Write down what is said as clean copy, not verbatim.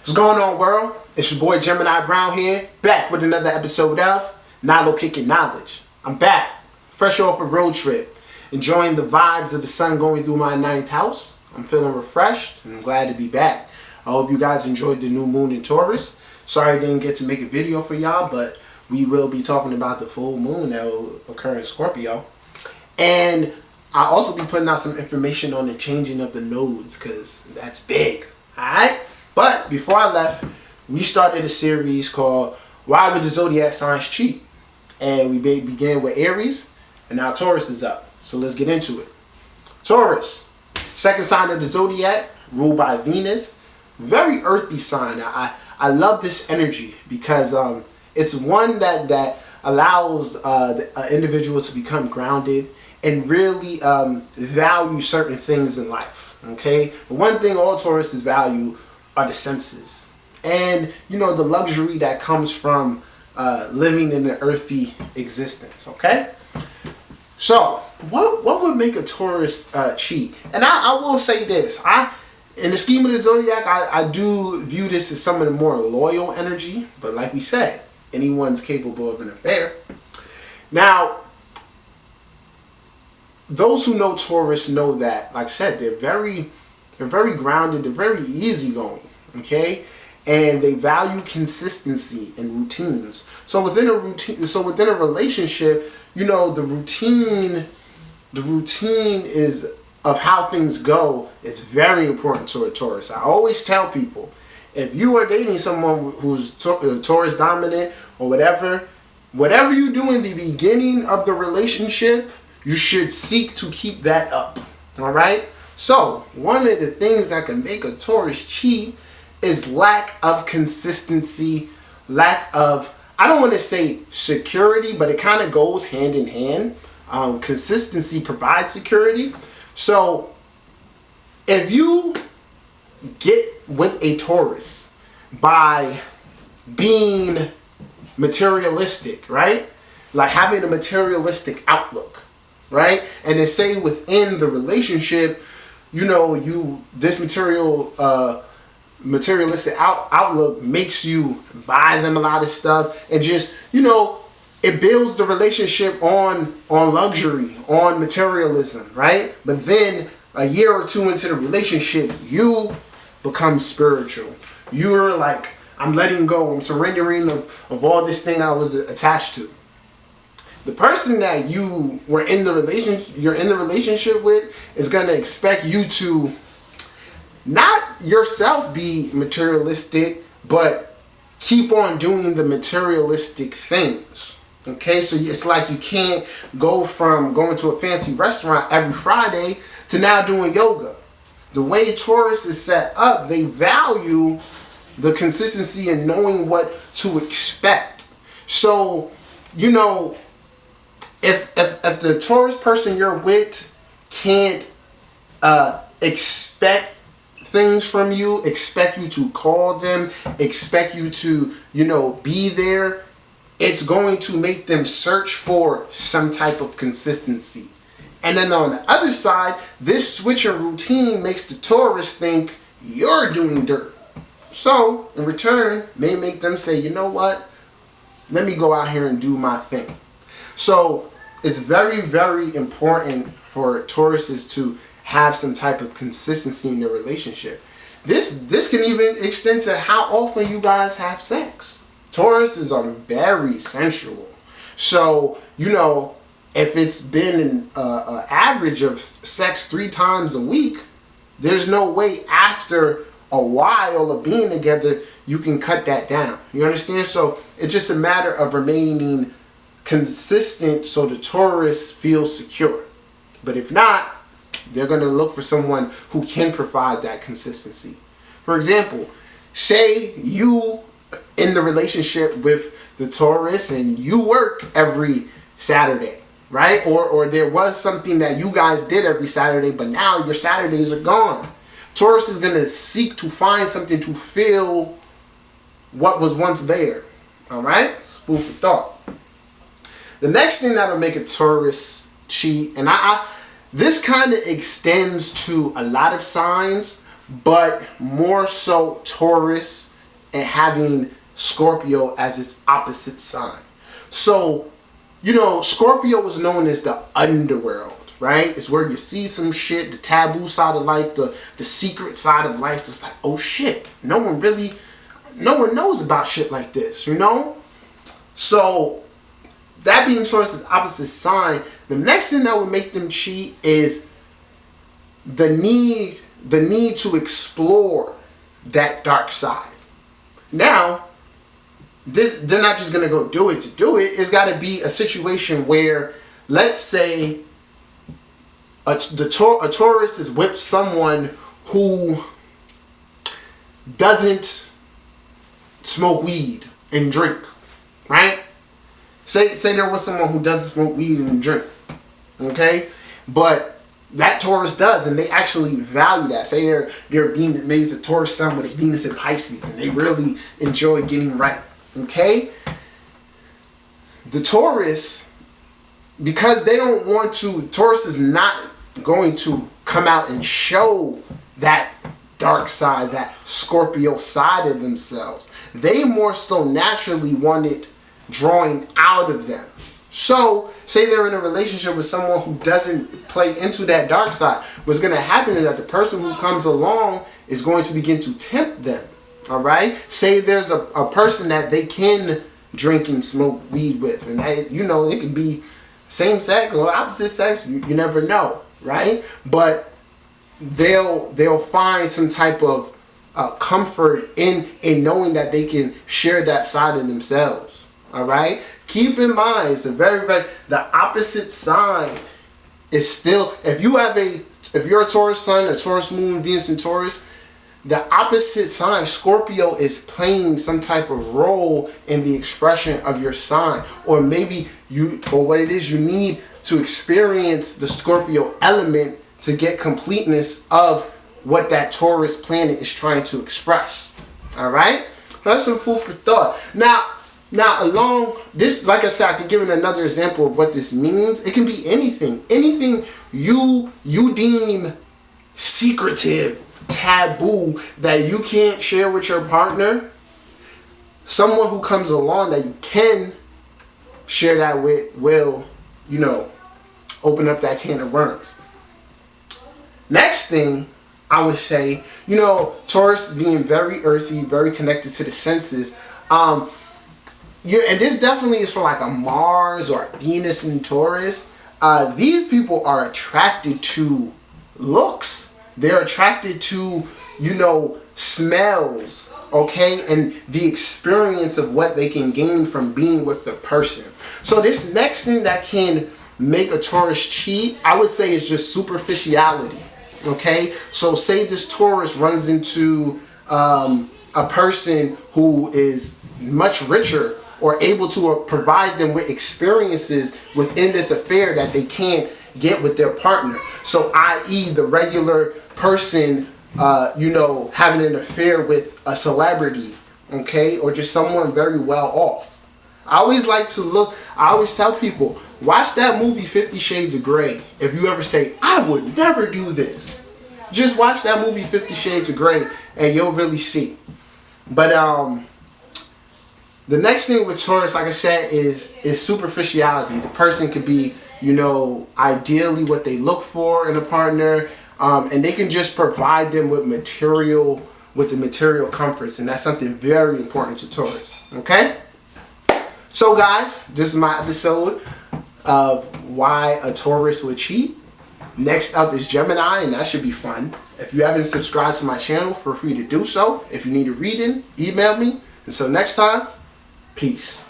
What's going on, world? It's your boy Gemini Brown here, back with another episode of Nalo Kicking Knowledge. I'm back, fresh off a road trip, enjoying the vibes of the sun going through my ninth house. I'm feeling refreshed and I'm glad to be back. I hope you guys enjoyed the new moon in Taurus. Sorry I didn't get to make a video for y'all, but we will be talking about the full moon that will occur in Scorpio. And I'll also be putting out some information on the changing of the nodes, because that's big. Alright? But before I left, we started a series called Why Would the Zodiac Signs Cheat? And we began with Aries, and now Taurus is up. So let's get into it. Taurus, second sign of the Zodiac, ruled by Venus. Very earthy sign. I love this energy because it's one that allows an individual to become grounded and really value certain things in life. Okay? But one thing all Tauruses value are the senses, and the luxury that comes from living in an earthy existence. Okay, so what would make a Taurus cheat? And I will say this: in the scheme of the zodiac, I do view this as some of the more loyal energy. But like we said, anyone's capable of an affair. Now, those who know Taurus know that, like I said, they're very grounded, they're very easygoing, okay? And they value consistency and routines. So within a relationship, the routine is of how things go is very important to a Taurus. I always tell people, if you are dating someone who's Taurus dominant or whatever you do in the beginning of the relationship, you should seek to keep that up. All right? So, one of the things that can make a Taurus cheat is lack of consistency, lack of, I don't want to say security, but it kind of goes hand in hand. Consistency provides security. So, if you get with a Taurus by being materialistic, right? Like having a materialistic outlook, right? And they say within the relationship, this materialistic outlook makes you buy them a lot of stuff, and just it builds the relationship on luxury, on materialism, right? But then a year or two into the relationship, you become spiritual. You're like, I'm letting go, I'm surrendering of all this thing I was attached to. The person that you're in the relationship with is going to expect you to not yourself be materialistic, but keep on doing the materialistic things. Okay, so it's like you can't go from going to a fancy restaurant every Friday to now doing yoga. The way Taurus is set up, they value the consistency and knowing what to expect. So, if the Taurus person you're with can't expect things from you, expect you to call them, expect you to, be there, it's going to make them search for some type of consistency. And then on the other side, this switch in routine makes the Taurus think you're doing dirt. So, in return, may make them say, you know what? Let me go out here and do my thing. So, it's very, very important for Tauruses to have some type of consistency in their relationship. This can even extend to how often you guys have sex. Tauruses are very sensual. So, if it's been an average of sex 3 times a week, there's no way after a while of being together you can cut that down. You understand? So, it's just a matter of remaining consistent so the Taurus feels secure. But if not, they're going to look for someone who can provide that consistency. For example, say you in the relationship with the Taurus and you work every Saturday, right? Or there was something that you guys did every Saturday, but now your Saturdays are gone. Taurus is going to seek to find something to fill what was once there. All right? It's food for thought. The next thing that'll make a Taurus cheat, and this kind of extends to a lot of signs, but more so Taurus and having Scorpio as its opposite sign. So, you know, Scorpio is known as the underworld, right? It's where you see some shit, the taboo side of life, the secret side of life. That's like, oh shit, no one knows about shit like this, you know? So, that being Taurus's opposite sign, the next thing that would make them cheat is the need to explore that dark side. Now, they're not just gonna go do it to do it. It's got to be a situation where, let's say, a Taurus is with someone who doesn't smoke weed and drink, right? Say there was someone who doesn't smoke weed and drink, okay? But that Taurus does, and they actually value that. Say they're being, maybe it's a Taurus sun with a Venus in Pisces, and they really enjoy getting right, okay? The Taurus, because they don't want to, Taurus is not going to come out and show that dark side, that Scorpio side of themselves. They more so naturally want it drawing out of them. So, say they're in a relationship with someone who doesn't play into that dark side. What's going to happen is that the person who comes along is going to begin to tempt them. All right? Say there's a person that they can drink and smoke weed with. And, you know, it could be same sex or opposite sex. You never know. Right? But they'll find some type of comfort in knowing that they can share that side of themselves. All right. Keep in mind, it's a the opposite sign is still, if you're a Taurus sun, a Taurus moon, Venus in Taurus, the opposite sign, Scorpio, is playing some type of role in the expression of your sign, or maybe what it is you need to experience the Scorpio element to get completeness of what that Taurus planet is trying to express. All right. That's some food for thought. Now, along this, like I said, I can give another example of what this means. It can be anything. Anything you deem secretive, taboo, that you can't share with your partner. Someone who comes along that you can share that with will, you know, open up that can of worms. Next thing, I would say, you know, Taurus being very earthy, very connected to the senses. And this definitely is for like a Mars or a Venus in Taurus. These people are attracted to looks. They're attracted to, you know, smells, okay? And the experience of what they can gain from being with the person. So this next thing that can make a Taurus cheat, I would say, is just superficiality, okay? So say this Taurus runs into a person who is much richer, or able to provide them with experiences within this affair that they can't get with their partner. So, i.e., the regular person, you know, having an affair with a celebrity, okay, or just someone very well off. I always tell people, watch that movie 50 Shades of Grey. If you ever say, I would never do this, just watch that movie 50 Shades of Grey and you'll really see. But, the next thing with Taurus, like I said, is superficiality. The person could be, you know, ideally what they look for in a partner, and they can just provide them with the material comforts, and that's something very important to Taurus. Okay? So, guys, this is my episode of why a Taurus would cheat. Next up is Gemini, and that should be fun. If you haven't subscribed to my channel, feel free to do so. If you need a reading, email me. Until next time. Peace.